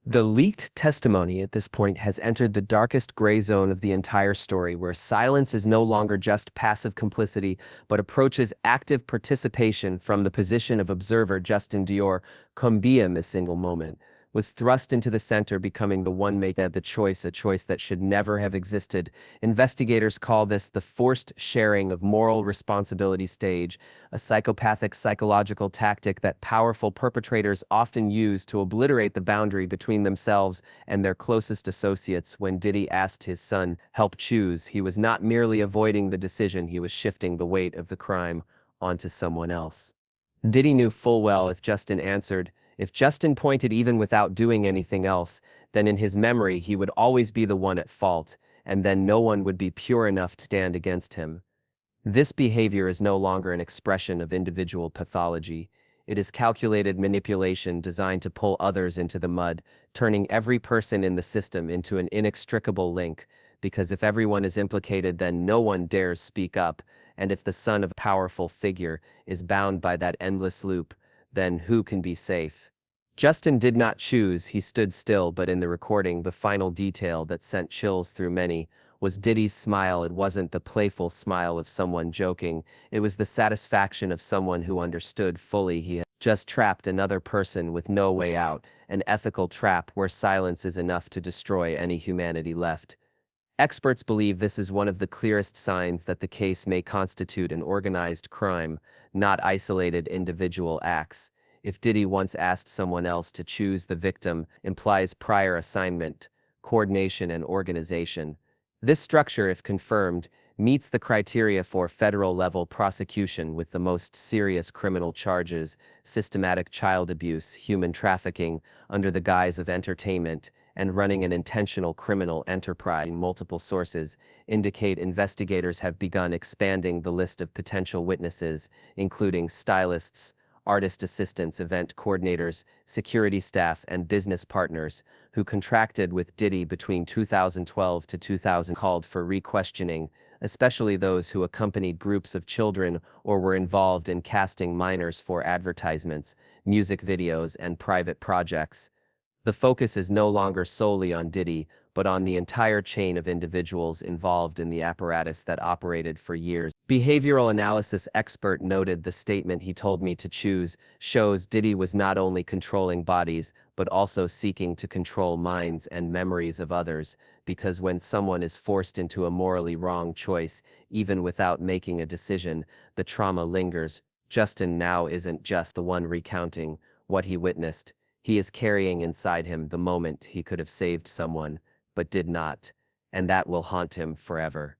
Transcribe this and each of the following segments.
The leaked testimony at this point has entered the darkest gray zone of the entire story, where silence is no longer just passive complicity, but approaches active participation. From the position of observer. Justin Dior Combs in a single moment was thrust into the center, becoming the one making the choice, a choice that should never have existed. Investigators call this the forced sharing of moral responsibility stage, a psychopathic psychological tactic that powerful perpetrators often use to obliterate the boundary between themselves and their closest associates. When Diddy asked his son, "Help choose," he was not merely avoiding the decision, he was shifting the weight of the crime onto someone else. Diddy knew full well if Justin pointed even without doing anything else, then in his memory he would always be the one at fault, and then no one would be pure enough to stand against him. This behavior is no longer an expression of individual pathology. It is calculated manipulation designed to pull others into the mud, turning every person in the system into an inextricable link, because if everyone is implicated, then no one dares speak up, and if the son of a powerful figure is bound by that endless loop, then who can be safe? Justin did not choose, he stood still, but in the recording, the final detail that sent chills through many was Diddy's smile. It wasn't the playful smile of someone joking, it was the satisfaction of someone who understood fully he had just trapped another person with no way out, an ethical trap where silence is enough to destroy any humanity left. Experts believe this is one of the clearest signs that the case may constitute an organized crime, not isolated individual acts. If Diddy once asked someone else to choose, the victim implies prior assignment, coordination, and organization. This structure, if confirmed, meets the criteria for federal-level prosecution with the most serious criminal charges: systematic child abuse, human trafficking under the guise of entertainment, and running an intentional criminal enterprise. Multiple sources indicate investigators have begun expanding the list of potential witnesses, including stylists, artist assistants, event coordinators, security staff, and business partners who contracted with Diddy between 2012 to 2000. Called for re-questioning, especially those who accompanied groups of children or were involved in casting minors for advertisements, music videos, and private projects. The focus is no longer solely on Diddy, but on the entire chain of individuals involved in the apparatus that operated for years. Behavioral analysis expert noted, "The statement 'he told me to choose' shows Diddy was not only controlling bodies, but also seeking to control minds and memories of others, because when someone is forced into a morally wrong choice, even without making a decision, the trauma lingers." Justin now isn't just the one recounting what he witnessed. He is carrying inside him the moment he could have saved someone, but did not, and that will haunt him forever.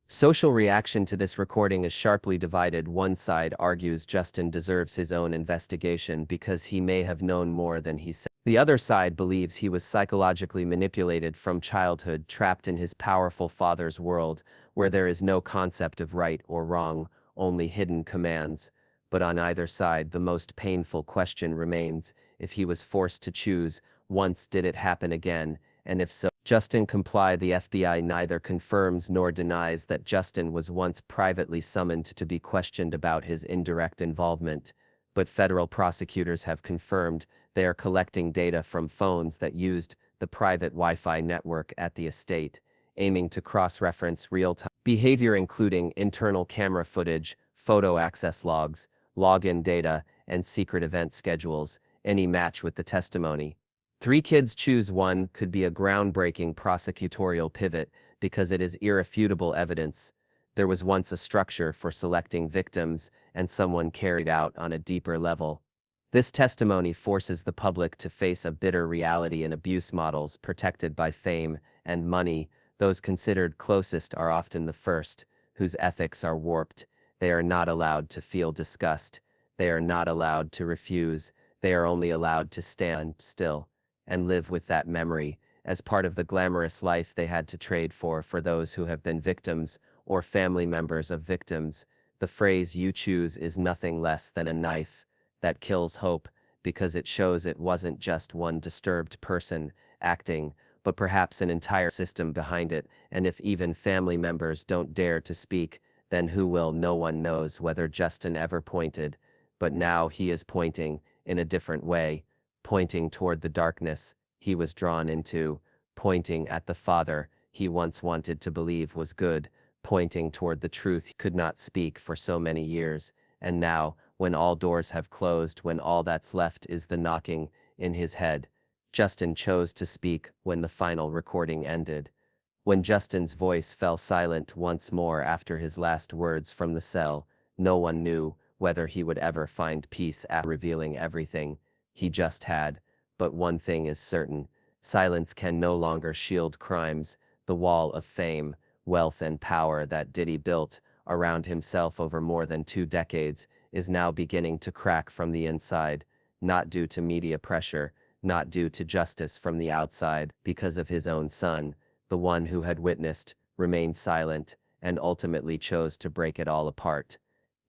Social reaction to this recording is sharply divided. One side argues Justin deserves his own investigation because he may have known more than he said. The other side believes he was psychologically manipulated from childhood, trapped in his powerful father's world, where there is no concept of right or wrong, only hidden commands. But on either side, the most painful question remains: if he was forced to choose once, did it happen again? And if so, Justin complied. The FBI neither confirms nor denies that Justin was once privately summoned to be questioned about his indirect involvement, but federal prosecutors have confirmed they are collecting data from phones that used the private Wi-Fi network at the estate, aiming to cross-reference real-time behavior, including internal camera footage, photo access logs, login data, and secret event schedules, any match with the testimony. 'Three kids choose one' could be a groundbreaking prosecutorial pivot because it is irrefutable evidence. There was once a structure for selecting victims, and someone carried out on a deeper level. This testimony forces the public to face a bitter reality: in abuse models protected by fame and money, those considered closest are often the first, whose ethics are warped. They are not allowed to feel disgust. They are not allowed to refuse. They are only allowed to stand still and live with that memory as part of the glamorous life they had to trade for those who have been victims or family members of victims. The phrase "you choose" is nothing less than a knife that kills hope, because it shows it wasn't just one disturbed person acting, but perhaps an entire system behind it. And if even family members don't dare to speak, then who will? No one knows whether Justin ever pointed, but now he is pointing in a different way, pointing toward the darkness, he was drawn into, pointing at the father he once wanted to believe was good, pointing toward the truth he could not speak for so many years, and now, when all doors have closed, when all that's left is the knocking in his head, Justin chose to speak when the final recording ended. When Justin's voice fell silent once more after his last words from the cell, no one knew whether he would ever find peace after revealing everything he just had. But one thing is certain: silence can no longer shield crimes. The wall of fame, wealth, and power that Diddy built around himself over more than 2 decades is now beginning to crack from the inside, not due to media pressure, not due to justice from the outside, because of his own son. The one who had witnessed, remained silent, and ultimately chose to break it all apart.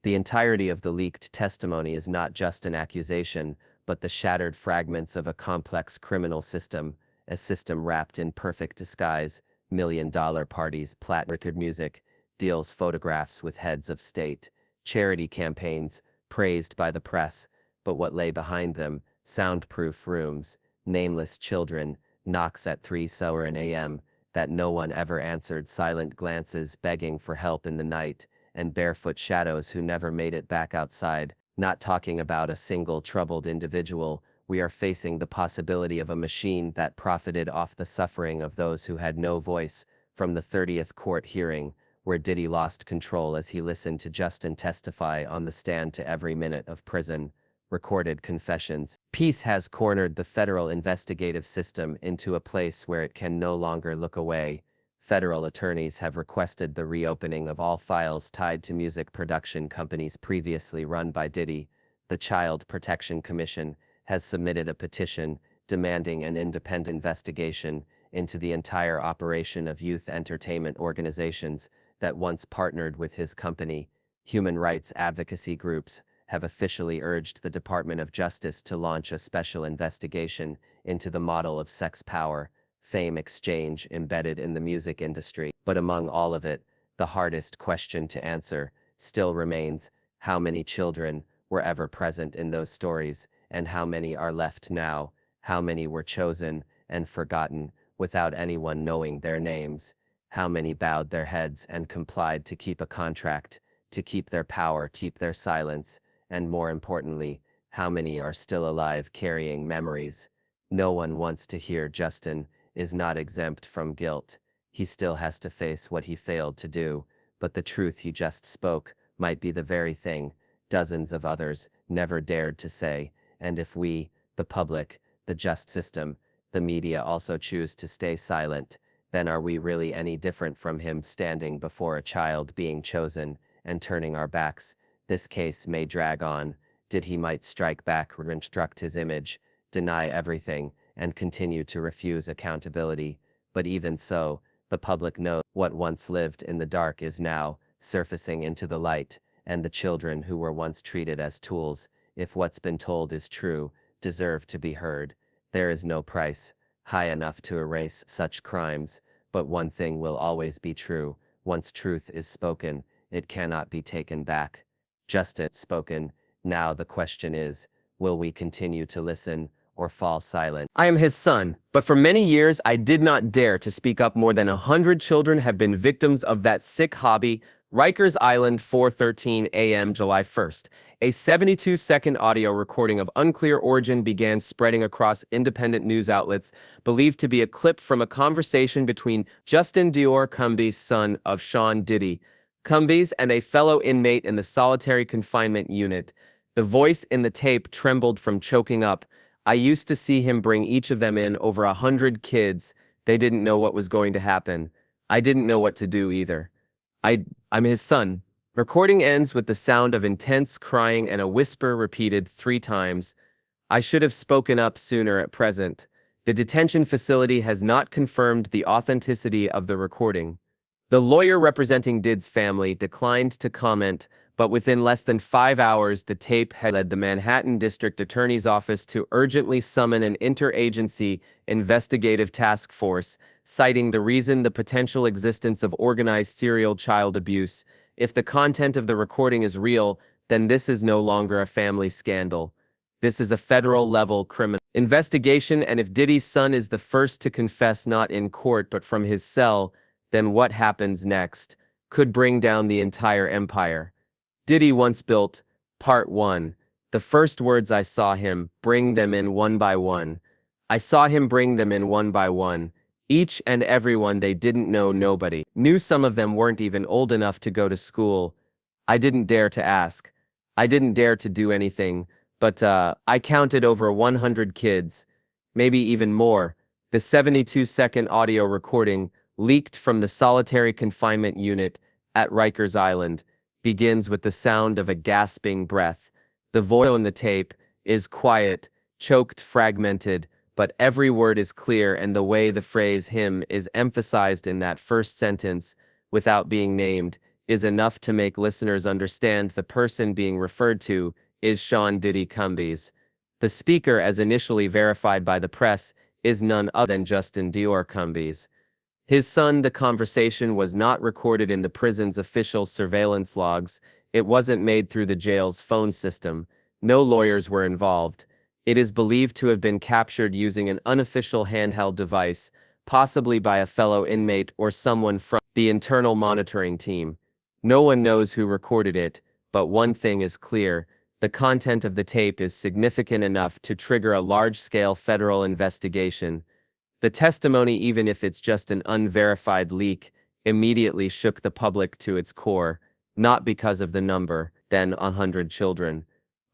The entirety of the leaked testimony is not just an accusation, but the shattered fragments of a complex criminal system, a system wrapped in perfect disguise, million-dollar parties, record music, deals, photographs with heads of state, charity campaigns, praised by the press, but what lay behind them: soundproof rooms, nameless children, knocks at 3 a.m., that no one ever answered, silent glances begging for help in the night, and barefoot shadows who never made it back outside. Not talking about a single troubled individual, we are facing the possibility of a machine that profited off the suffering of those who had no voice. From the 30th court hearing, where Diddy lost control as he listened to Justin testify on the stand, to every minute of prison recorded confessions, peace has cornered the federal investigative system into a place where it can no longer look away. Federal attorneys have requested the reopening of all files tied to music production companies previously run by Diddy. The Child Protection Commission has submitted a petition demanding an independent investigation into the entire operation of youth entertainment organizations that once partnered with his company. Human rights advocacy groups have officially urged the Department of Justice to launch a special investigation into the model of sex, power, fame exchange embedded in the music industry. But among all of it, the hardest question to answer still remains: how many children were ever present in those stories, and how many are left now? How many were chosen and forgotten without anyone knowing their names? How many bowed their heads and complied to keep a contract, to keep their power, keep their silence? And more importantly, how many are still alive carrying memories? No one wants to hear Justin is not exempt from guilt. He still has to face what he failed to do, but the truth he just spoke might be the very thing dozens of others never dared to say. And if we, the public, the just system, the media also choose to stay silent, then are we really any different from him standing before a child being chosen and turning our backs? This case may drag on. Diddy might strike back, reconstruct his image, deny everything, and continue to refuse accountability. But even so, the public knows what once lived in the dark is now surfacing into the light, and the children who were once treated as tools, if what's been told is true, deserve to be heard. There is no price high enough to erase such crimes, but one thing will always be true: once truth is spoken, it cannot be taken back. Justin spoken. Now the question is, will we continue to listen or fall silent? I am his son, but for many years I did not dare to speak up. More than 100 children have been victims of that sick hobby. Rikers Island, 4:13 a.m. July 1st. A 72-second audio recording of unclear origin began spreading across independent news outlets, believed to be a clip from a conversation between Justin Dior Combs, son of Sean Diddy Combs, and a fellow inmate in the solitary confinement unit. The voice in the tape trembled from choking up. I used to see him bring each of them in, over 100 kids. They didn't know what was going to happen. I didn't know what to do either. I'm his son. Recording ends with the sound of intense crying and a whisper repeated 3 times. I should have spoken up sooner. At present, the detention facility has not confirmed the authenticity of the recording. The lawyer representing Diddy's family declined to comment, but within less than 5 hours, the tape had led the Manhattan District Attorney's Office to urgently summon an interagency investigative task force, citing the potential existence of organized serial child abuse. If the content of the recording is real, then this is no longer a family scandal. This is a federal-level criminal investigation, and if Diddy's son is the first to confess not in court but from his cell, then what happens next could bring down the entire empire. Diddy once built, Part 1. The first words I saw him, bring them in one by one. I saw him bring them in one by one. Each and every one they didn't know, nobody knew. Some of them weren't even old enough to go to school. I didn't dare to ask. I didn't dare to do anything, but I counted over 100 kids, maybe even more. The 72-second audio recording, leaked from the solitary confinement unit at Rikers Island, begins with the sound of a gasping breath. The voice on the tape is quiet, choked, fragmented, but every word is clear, and the way the phrase him is emphasized in that first sentence, without being named, is enough to make listeners understand the person being referred to is Sean Diddy Combs. The speaker, as initially verified by the press, is none other than Justin Dior Combs. His son. The conversation was not recorded in the prison's official surveillance logs. It wasn't made through the jail's phone system. No lawyers were involved. It is believed to have been captured using an unofficial handheld device, possibly by a fellow inmate or someone from the internal monitoring team. No one knows who recorded it, but one thing is clear: the content of the tape is significant enough to trigger a large-scale federal investigation. The testimony, even if it's just an unverified leak, immediately shook the public to its core, not because of the number, then 100 children,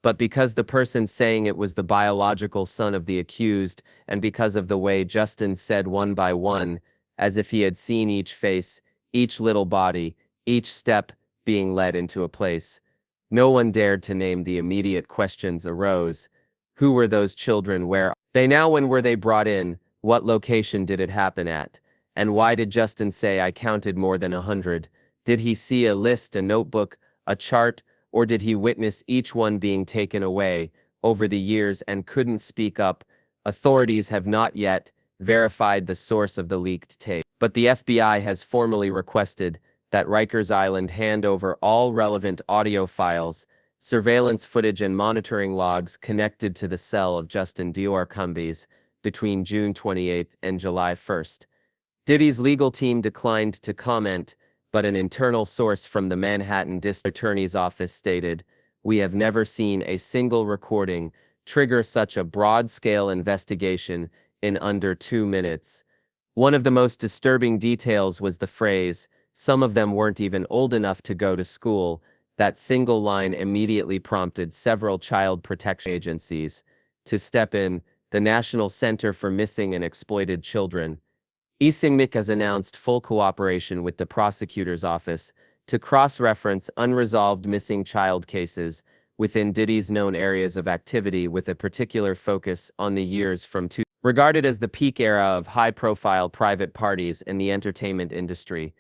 but because the person saying it was the biological son of the accused, and because of the way Justin said one by one, as if he had seen each face, each little body, each step being led into a place. No one dared to name. The immediate questions arose. Who were those children? Where are they now? When were they brought in? What location did it happen at? And why did Justin say I counted more than 100? Did he see a list, a notebook, a chart, or did he witness each one being taken away over the years and couldn't speak up? Authorities have not yet verified the source of the leaked tape, but the FBI has formally requested that Rikers Island hand over all relevant audio files, surveillance footage, and monitoring logs connected to the cell of Justin Dior Combs between June 28 and July 1. Diddy's legal team declined to comment, but an internal source from the Manhattan District Attorney's Office stated, "We have never seen a single recording trigger such a broad-scale investigation in under 2 minutes." One of the most disturbing details was the phrase, "Some of them weren't even old enough to go to school." That single line immediately prompted several child protection agencies to step in. The National Center for Missing and Exploited Children, ICMIC, has announced full cooperation with the prosecutor's office to cross-reference unresolved missing child cases within Diddy's known areas of activity, with a particular focus on the years from regarded as the peak era of high-profile private parties in the entertainment industry.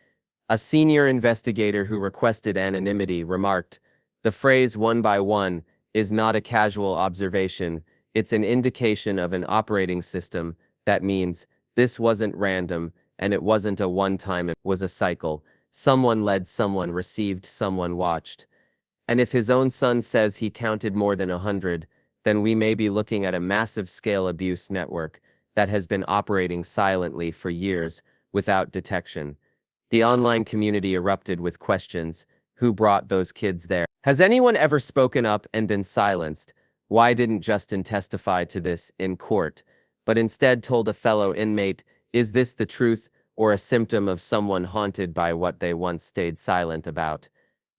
A senior investigator who requested anonymity remarked, "The phrase one by one is not a casual observation. It's an indication of an operating system. That means this wasn't random, and it wasn't a one-time, it was a cycle. Someone led, someone received, someone watched." And if his own son says he counted more than 100, then we may be looking at a massive-scale abuse network that has been operating silently for years without detection. The online community erupted with questions. Who brought those kids there? Has anyone ever spoken up and been silenced? Why didn't Justin testify to this in court, but instead told a fellow inmate? Is this the truth, or a symptom of someone haunted by what they once stayed silent about?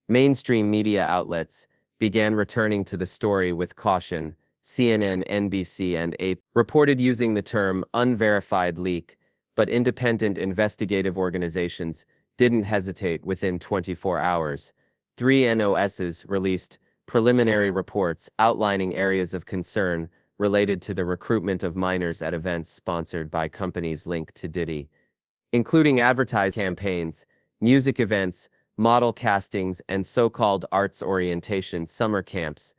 Mainstream media outlets began returning to the story with caution. CNN, NBC, and AP reported using the term unverified leak, but independent investigative organizations didn't hesitate. Within 24 hours, 3 NOSs released preliminary reports outlining areas of concern related to the recruitment of minors at events sponsored by companies linked to Diddy, including advertising campaigns, music events, model castings, and so-called arts orientation summer camps.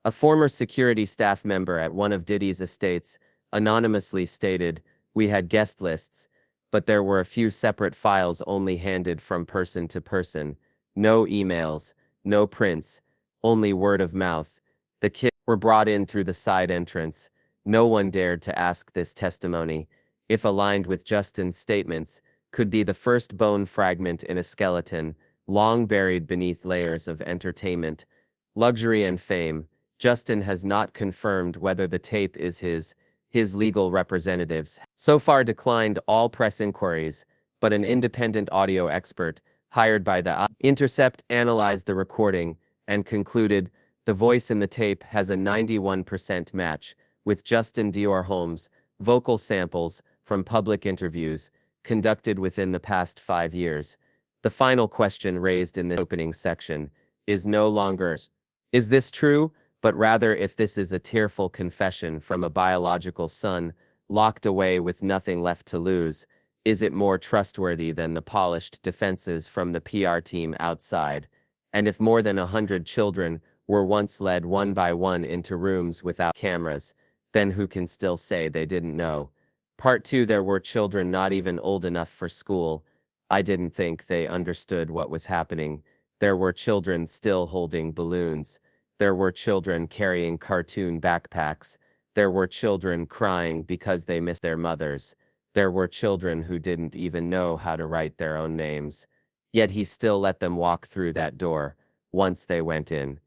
A former security staff member at one of Diddy's estates anonymously stated, "We had guest lists, but there were a few separate files only handed from person to person. No emails, no prints, only word of mouth." The kids were brought in through the side entrance. No one dared to ask this testimony, if aligned with Justin's statements, could be the first bone fragment in a skeleton, long buried beneath layers of entertainment, luxury and fame. Justin has not confirmed whether the tape is his legal representatives so far declined all press inquiries, but an independent audio expert hired by the Intercept analyzed the recording and concluded the voice in the tape has a 91% match with Justin Dior Combs' vocal samples from public interviews conducted within the past 5 years. The final question raised in the opening section is no longer, is this true, but rather if this is a tearful confession from a biological son locked away with nothing left to lose, is it more trustworthy than the polished defenses from the PR team outside? And if more than 100 children were once led one by one into rooms without cameras, then who can still say they didn't know? Part 2. There were children not even old enough for school. I didn't think they understood what was happening. There were children still holding balloons. There were children carrying cartoon backpacks. There were children crying because they missed their mothers. There were children who didn't even know how to write their own names. Yet he still let them walk through that door once they went in.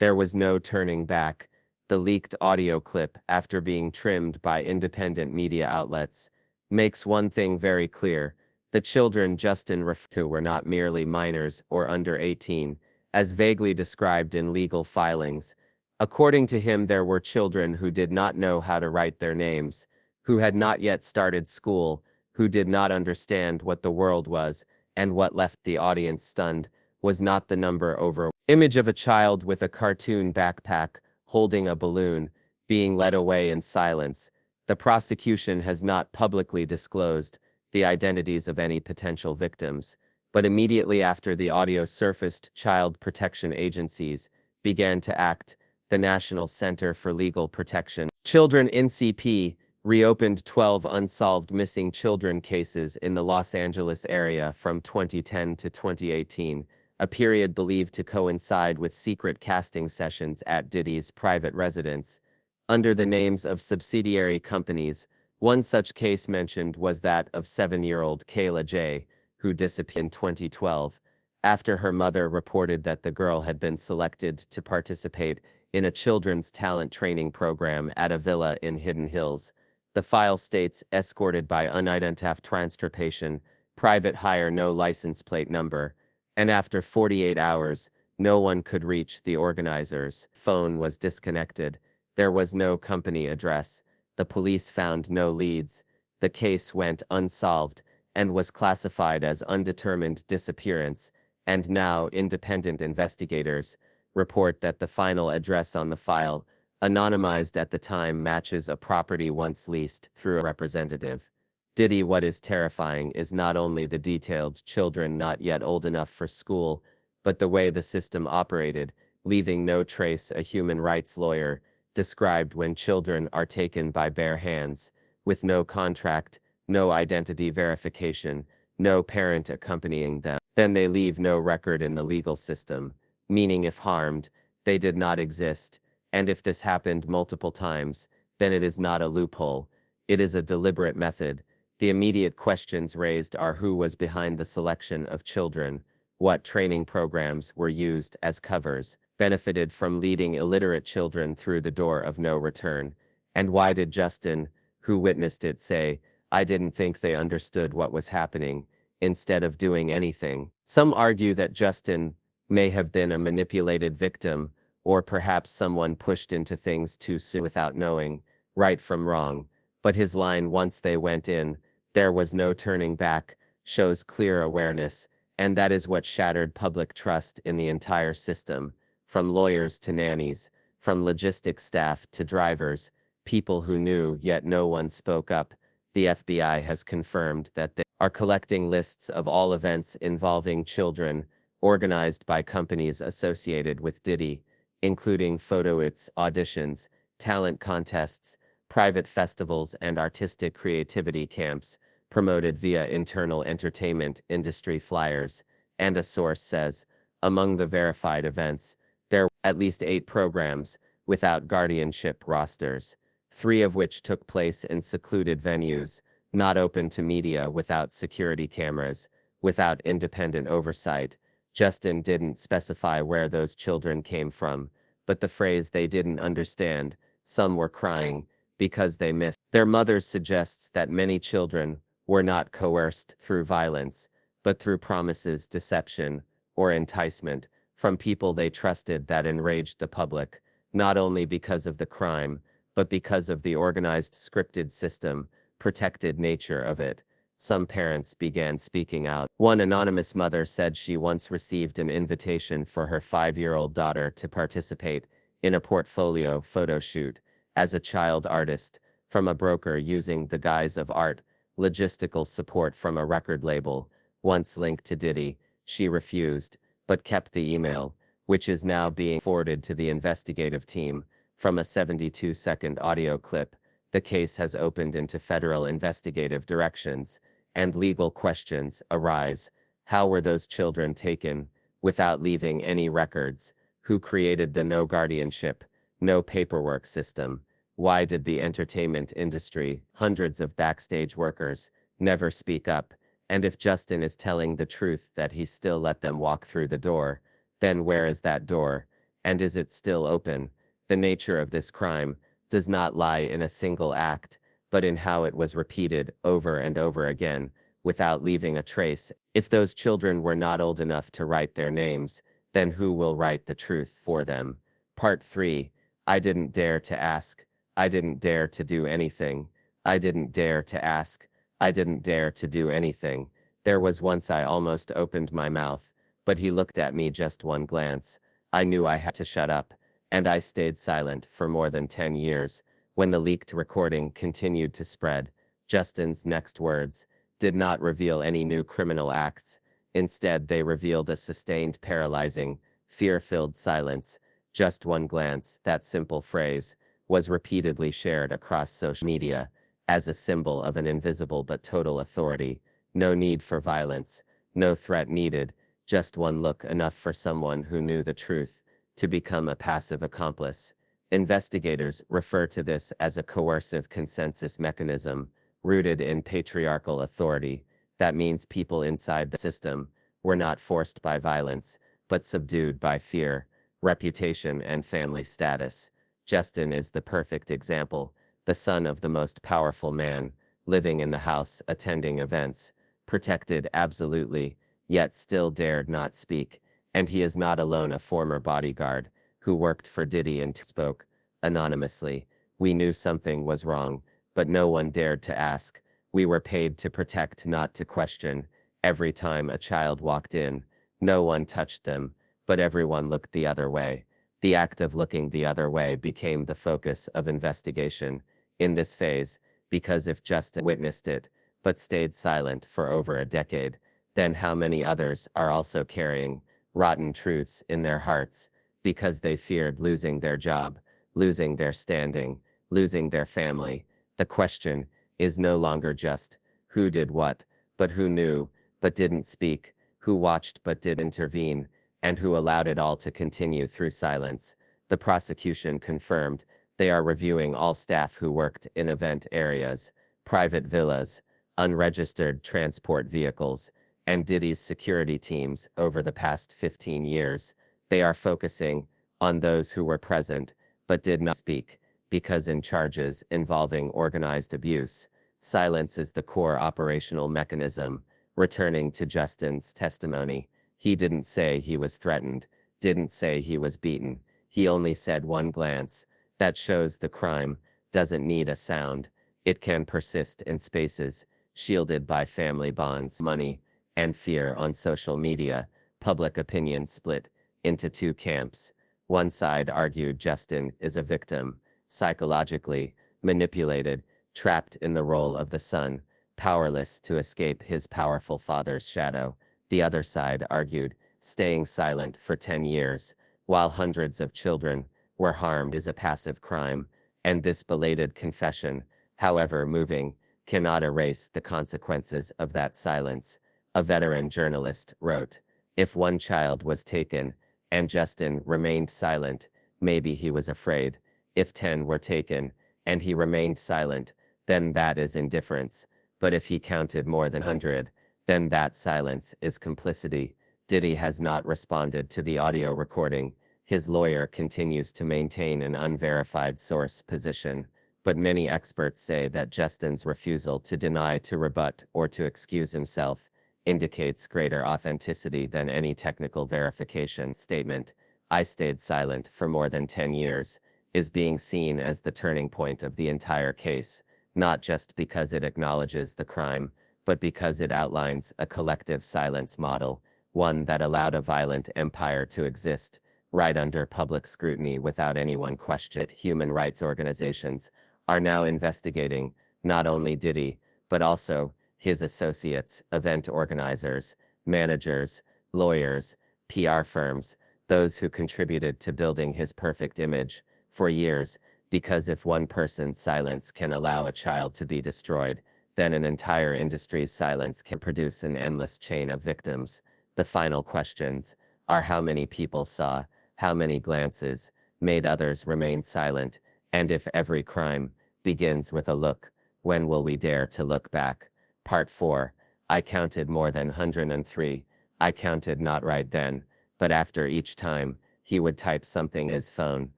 There was no turning back. The leaked audio clip, after being trimmed by independent media outlets, makes one thing very clear. The children Justin referred to were not merely minors or under 18, as vaguely described in legal filings. According to him, there were children who did not know how to write their names, who had not yet started school, who did not understand what the world was, and what left the audience stunned was not the number over image of a child with a cartoon backpack holding a balloon being led away in silence. The prosecution has not publicly disclosed the identities of any potential victims, but immediately after the audio surfaced, child protection agencies began to act. The National Center for Legal Protection Children (NCP) reopened 12 unsolved missing children cases in the Los Angeles area from 2010 to 2018, a period believed to coincide with secret casting sessions at Diddy's private residence. Under the names of subsidiary companies, one such case mentioned was that of 7-year-old Kayla J., who disappeared in 2012, after her mother reported that the girl had been selected to participate in a children's talent training program at a villa in Hidden Hills. The file states, escorted by unidentified transportation, private hire, no license plate number, and after 48 hours, no one could reach the organizers. Phone was disconnected. There was no company address. The police found no leads. The case went unsolved and was classified as undetermined disappearance, and now independent investigators report that the final address on the file, anonymized at the time, matches a property once leased through a representative. Diddy. What is terrifying is not only the detailed children not yet old enough for school, but the way the system operated, leaving no trace. A human rights lawyer described when children are taken by bare hands, with no contract, no identity verification, no parent accompanying them, then they leave no record in the legal system, meaning if harmed, they did not exist, and if this happened multiple times, then it is not a loophole, it is a deliberate method. The immediate questions raised are who was behind the selection of children, what training programs were used as covers, benefited from leading illiterate children through the door of no return, and why did Justin, who witnessed it, say, "I didn't think they understood what was happening," instead of doing anything? Some argue that Justin may have been a manipulated victim, or perhaps someone pushed into things too soon without knowing right from wrong, but his line, "once they went in, there was no turning back," shows clear awareness, and that is what shattered public trust in the entire system, from lawyers to nannies, from logistics staff to drivers, people who knew yet no one spoke up. The FBI has confirmed that they are collecting lists of all events involving children organized by companies associated with Diddy, including photo-its, auditions, talent contests, private festivals, and artistic creativity camps promoted via internal entertainment industry flyers. And a source says, among the verified events, there were at least 8 programs without guardianship rosters, 3 of which took place in secluded venues, not open to media, without security cameras, without independent oversight. Justin didn't specify where those children came from, but the phrase "they didn't understand," some were crying because they missed their mothers, suggests that many children were not coerced through violence, but through promises, deception, or enticement from people they trusted that enraged the public, not only because of the crime, but because of the organized, scripted system, protected nature of it. Some parents began speaking out. One anonymous mother said she once received an invitation for her 5-year-old daughter to participate in a portfolio photo shoot as a child artist from a broker using the guise of art, logistical support from a record label, once linked to Diddy. She refused, but kept the email, which is now being forwarded to the investigative team. From a 72-second audio clip, the case has opened into federal investigative directions, and legal questions arise. How were those children taken, without leaving any records? Who created the no guardianship, no paperwork system? Why did the entertainment industry, hundreds of backstage workers, never speak up? And if Justin is telling the truth that he still let them walk through the door, then where is that door? And is it still open? The nature of this crime does not lie in a single act, but in how it was repeated over and over again, without leaving a trace. If those children were not old enough to write their names, then who will write the truth for them? Part 3. I didn't dare to ask. I didn't dare to do anything. I didn't dare to ask. I didn't dare to do anything. There was once I almost opened my mouth, but he looked at me just one glance. I knew I had to shut up, and I stayed silent for more than 10 years. When the leaked recording continued to spread, Justin's next words did not reveal any new criminal acts. Instead, they revealed a sustained, paralyzing, fear-filled silence. Just one glance, that simple phrase, was repeatedly shared across social media as a symbol of an invisible but total authority. No need for violence, no threat needed, just one look, enough for someone who knew the truth to become a passive accomplice. Investigators refer to this as a coercive consensus mechanism rooted in patriarchal authority. That means people inside the system were not forced by violence, but subdued by fear, reputation, and family status. Justin is the perfect example, the son of the most powerful man, living in the house, attending events, protected absolutely, yet still dared not speak. And he is not alone. A former bodyguard who worked for Diddy and spoke anonymously. We knew something was wrong, but no one dared to ask. We were paid to protect, not to question. Every time a child walked in, no one touched them, but everyone looked the other way. The act of looking the other way became the focus of investigation in this phase, because if Justin witnessed it, but stayed silent for over a decade, then how many others are also carrying rotten truths in their hearts because they feared losing their job, losing their standing, losing their family? The question is no longer just who did what, but who knew but didn't speak, who watched but did intervene, and who allowed it all to continue through silence. The prosecution confirmed they are reviewing all staff who worked in event areas, private villas, unregistered transport vehicles, and Diddy's security teams over the past 15 years. They are focusing on those who were present but did not speak, because in charges involving organized abuse, silence is the core operational mechanism. Returning to Justin's testimony, he didn't say he was threatened, didn't say he was beaten. He only said one glance. That shows the crime doesn't need a sound. It can persist in spaces shielded by family bonds, money, and fear. On social media, public opinion split into 2 camps. One side argued Justin is a victim, psychologically manipulated, trapped in the role of the son, powerless to escape his powerful father's shadow. The other side argued staying silent for 10 years, while hundreds of children were harmed, is a passive crime, and this belated confession, however moving, cannot erase the consequences of that silence. A veteran journalist wrote, "If one child was taken, and Justin remained silent, Maybe he was afraid. If 10 were taken, and he remained silent, then that is indifference. But if he counted more than 100, then that silence is complicity. Diddy has not responded to the audio recording. His lawyer continues to maintain an unverified source position, but many experts say that Justin's refusal to deny, to rebut, or to excuse himself indicates greater authenticity than any technical verification statement. "I stayed silent for more than 10 years," is being seen as the turning point of the entire case, not just because it acknowledges the crime, but because it outlines a collective silence model, one that allowed a violent empire to exist, right under public scrutiny without anyone questioning. Human rights organizations are now investigating not only Diddy, but also his associates, event organizers, managers, lawyers, PR firms, those who contributed to building his perfect image for years, because if one person's silence can allow a child to be destroyed, then an entire industry's silence can produce an endless chain of victims. The final questions are: how many people saw, how many glances made others remain silent, and if every crime begins with a look, when will we dare to look back? Part 4. I counted more than 103. I counted not right then, but after each time, he would type something in his phone.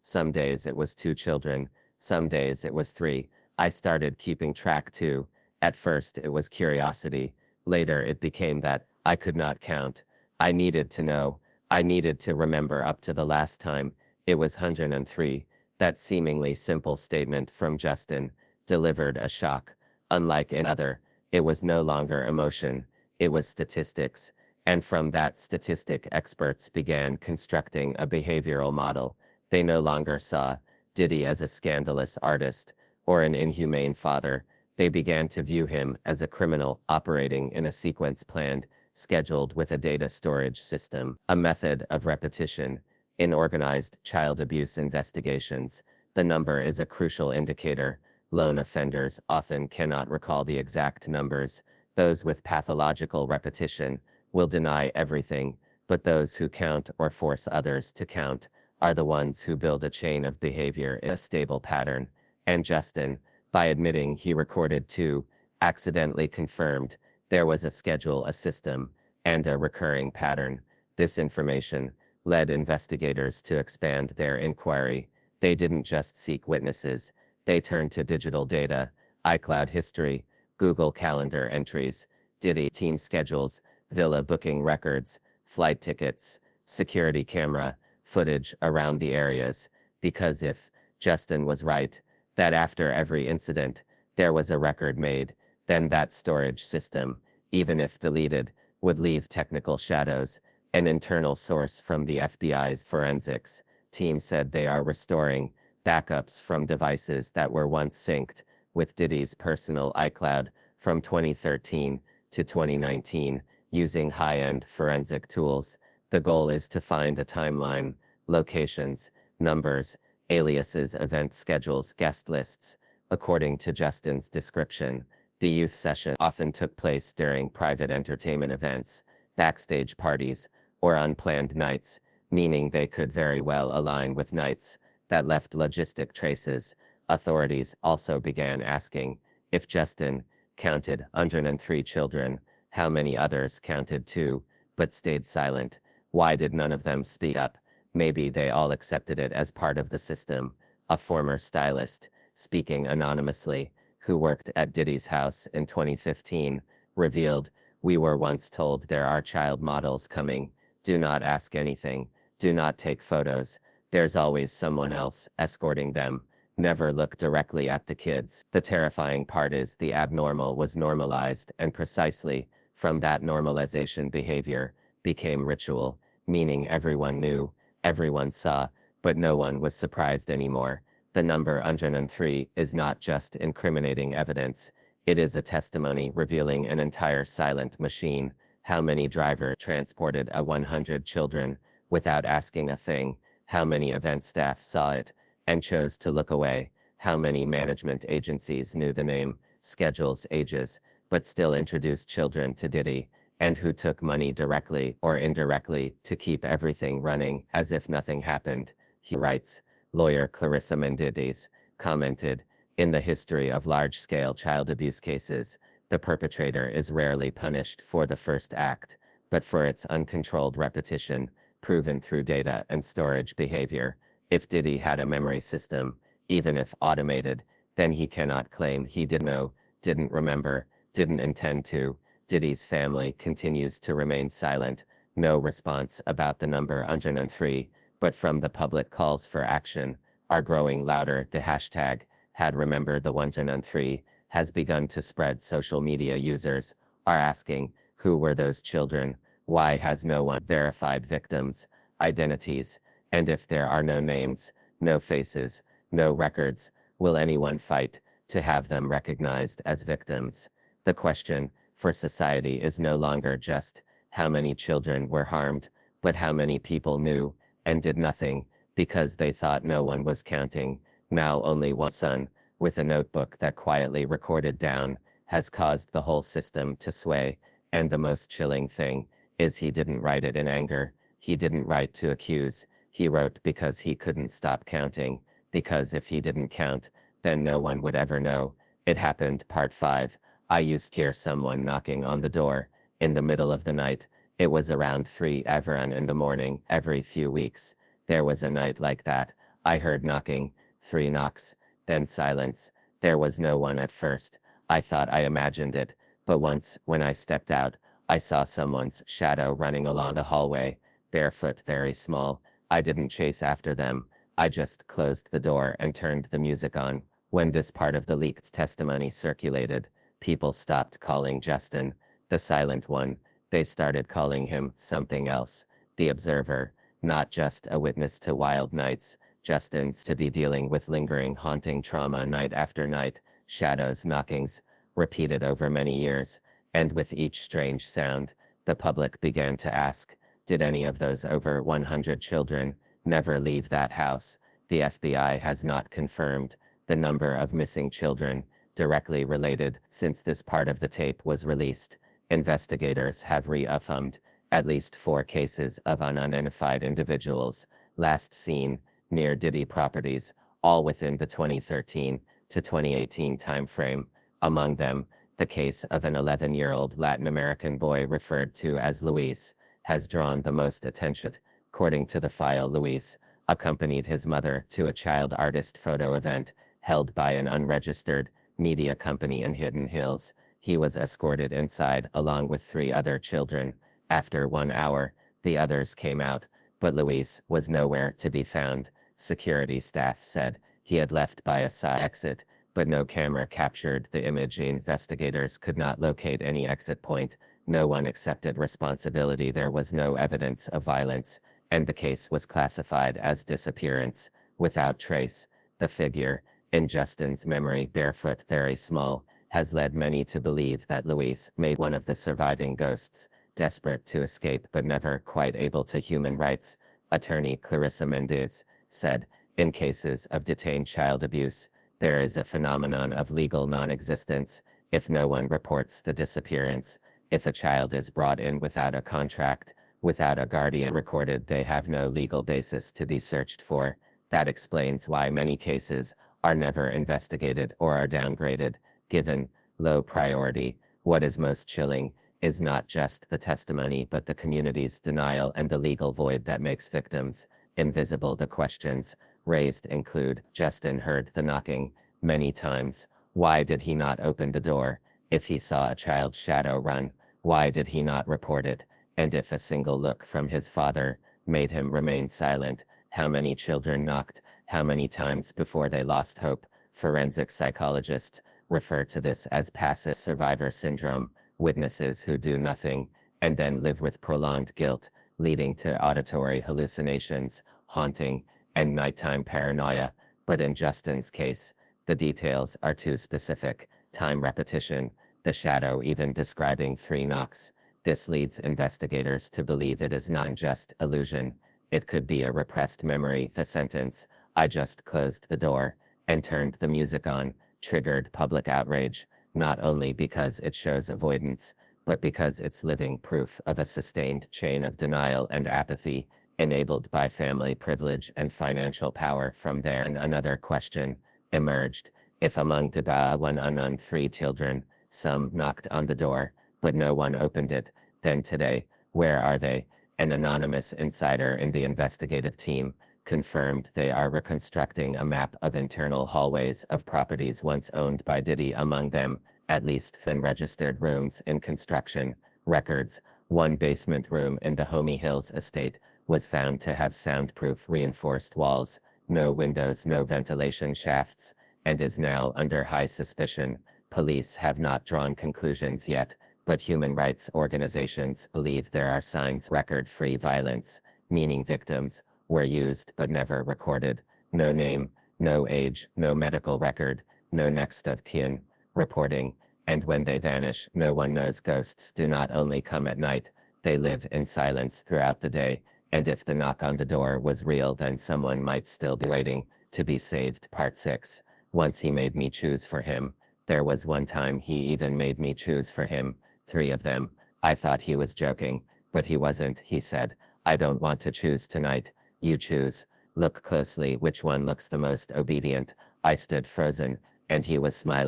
Some days it was 2 children, some days it was 3. I started keeping track too. At first it was curiosity, later it became that I could not count. I needed to know. I needed to remember up to the last time. It was 103. That seemingly simple statement from Justin delivered a shock. Unlike another, it was no longer emotion, it was statistics. And from that statistic, experts began constructing a behavioral model. They no longer saw Diddy as a scandalous artist or an inhumane father. They began to view him as a criminal operating in a sequence planned, scheduled with a data storage system, a method of repetition. In organized child abuse investigations, the number is a crucial indicator. Lone offenders often cannot recall the exact numbers. Those with pathological repetition will deny everything, but those who count or force others to count are the ones who build a chain of behavior in a stable pattern. And Justin, by admitting he recorded 2, accidentally confirmed there was a schedule, a system, and a recurring pattern. This information led investigators to expand their inquiry. They didn't just seek witnesses, they turned to digital data, iCloud history, Google Calendar entries, Diddy team schedules, villa booking records, flight tickets, security camera footage around the areas. Because if Justin was right, that after every incident, there was a record made, then that storage system, even if deleted, would leave technical shadows. An internal source from the FBI's forensics team said they are restoring backups from devices that were once synced with Diddy's personal iCloud from 2013 to 2019 using high-end forensic tools. The goal is to find a timeline, locations, numbers, aliases, event schedules, guest lists. According to Justin's description, the youth session often took place during private entertainment events, backstage parties, or unplanned nights, meaning they could very well align with nights that left logistic traces. Authorities also began asking, if Justin counted 103 children, how many others counted 2, but stayed silent? Why did none of them speak up? Maybe they all accepted it as part of the system. A former stylist, speaking anonymously, who worked at Diddy's house in 2015, revealed, "We were once told there are child models coming. Do not ask anything. Do not take photos. There's always someone else escorting them. Never look directly at the kids." The terrifying part is the abnormal was normalized, and precisely from that normalization, behavior became ritual, meaning everyone knew, everyone saw, but no one was surprised anymore. The number 103 is not just incriminating evidence, it is a testimony revealing an entire silent machine. How many drivers transported 100 children without asking a thing? How many event staff saw it and chose to look away? How many management agencies knew the name, schedules, ages, but still introduced children to Diddy? And who took money directly or indirectly to keep everything running as if nothing happened? he writes. Lawyer Clarissa Mendides commented, in the history of large-scale child abuse cases, the perpetrator is rarely punished for the first act, but for its uncontrolled repetition, proven through data and storage behavior. If Diddy had a memory system, even if automated, then he cannot claim he didn't know, didn't remember, didn't intend to. Diddy's family continues to remain silent, no response about the number 103, but from the public calls for action are growing louder. The hashtag had remembered the 103 has begun to spread. Social media users are asking, who were those children? Why has no one verified victims' identities? And if there are no names, no faces, no records, will anyone fight to have them recognized as victims? The question for society is no longer just how many children were harmed, but how many people knew and did nothing because they thought no one was counting. Now only one son, with a notebook that quietly recorded down, has caused the whole system to sway. And the most chilling thing is he didn't write it in anger. He didn't write to accuse. He wrote because he couldn't stop counting. Because if he didn't count, then no one would ever know. It happened. Part 5. I used to hear someone knocking on the door in the middle of the night. It was around 3 everyone in the morning every few weeks. There was a night like that. I heard knocking, 3 knocks, then silence. There was no one at first. I thought I imagined it, but once, when I stepped out, I saw someone's shadow running along the hallway, barefoot, very small. I didn't chase after them. I just closed the door and turned the music on. When this part of the leaked testimony circulated, people stopped calling Justin the silent one. They started calling him something else, the observer, not just a witness to wild nights. Justin's to be dealing with lingering, haunting trauma night after night, shadows, knockings, repeated over many years, and with each strange sound, the public began to ask, did any of those over 100 children never leave that house? The FBI has not confirmed the number of missing children directly related. Since this part of the tape was released, investigators have reaffirmed at least 4 cases of unidentified individuals last seen near Diddy properties, all within the 2013 to 2018 timeframe. Among them, the case of an 11-year-old Latin American boy referred to as Luis has drawn the most attention. According to the file, Luis accompanied his mother to a child artist photo event held by an unregistered media company in Hidden Hills. He was escorted inside along with 3 other children. After 1 hour, the others came out, but Luis was nowhere to be found. Security staff said he had left by a side exit, but no camera captured the image. Investigators could not locate any exit point. No one accepted responsibility. There was no evidence of violence, and the case was classified as disappearance without trace. The figure, in Justin's memory, barefoot, very small, has led many to believe that Luis may be one of the surviving ghosts, desperate to escape but never quite able to. Human rights attorney Clarissa Mendides said, in cases of detained child abuse, there is a phenomenon of legal non-existence. If no one reports the disappearance, if a child is brought in without a contract, without a guardian recorded, they have no legal basis to be searched for. That explains why many cases are never investigated or are downgraded, given low priority. What is most chilling is not just the testimony but the community's denial and the legal void that makes victims invisible. The questions raised include, Justin heard the knocking many times. Why did he not open the door? If he saw a child's shadow run, why did he not report it? And if a single look from his father made him remain silent, how many children knocked? How many times before they lost hope? Forensic psychologists refer to this as passive survivor syndrome, witnesses who do nothing and then live with prolonged guilt, leading to auditory hallucinations, haunting, and nighttime paranoia. But in Justin's case, the details are too specific. Time, repetition, the shadow even describing 3 knocks. This leads investigators to believe it is not just illusion. It could be a repressed memory. The sentence, I just closed the door and turned the music on, triggered public outrage, not only because it shows avoidance, but because it's living proof of a sustained chain of denial and apathy. enabled by family privilege and financial power from there. And another question emerged. If among the 103 children, some knocked on the door, but no one opened it, then today, where are they? An anonymous insider in the investigative team confirmed they are reconstructing a map of internal hallways of properties once owned by Diddy, among them, at least thin registered rooms in construction. Records. One basement room in the Homey Hills estate was found to have soundproof reinforced walls, no windows, no ventilation shafts, and is now under high suspicion. Police have not drawn conclusions yet, but human rights organizations believe there are signs record-free violence, meaning victims were used but never recorded. No name, no age, no medical record, no next of kin reporting, and when they vanish, no one knows. Ghosts do not only come at night, they live in silence throughout the day, and if the knock on the door was real, then someone might still be waiting to be saved. Part 6. Once he made me choose for him. There was one time he even made me choose for him, 3 of them. I thought he was joking, but he wasn't. He said, "I don't want to choose tonight. You choose. Look closely which one looks the most obedient." I stood frozen, and he was smiling.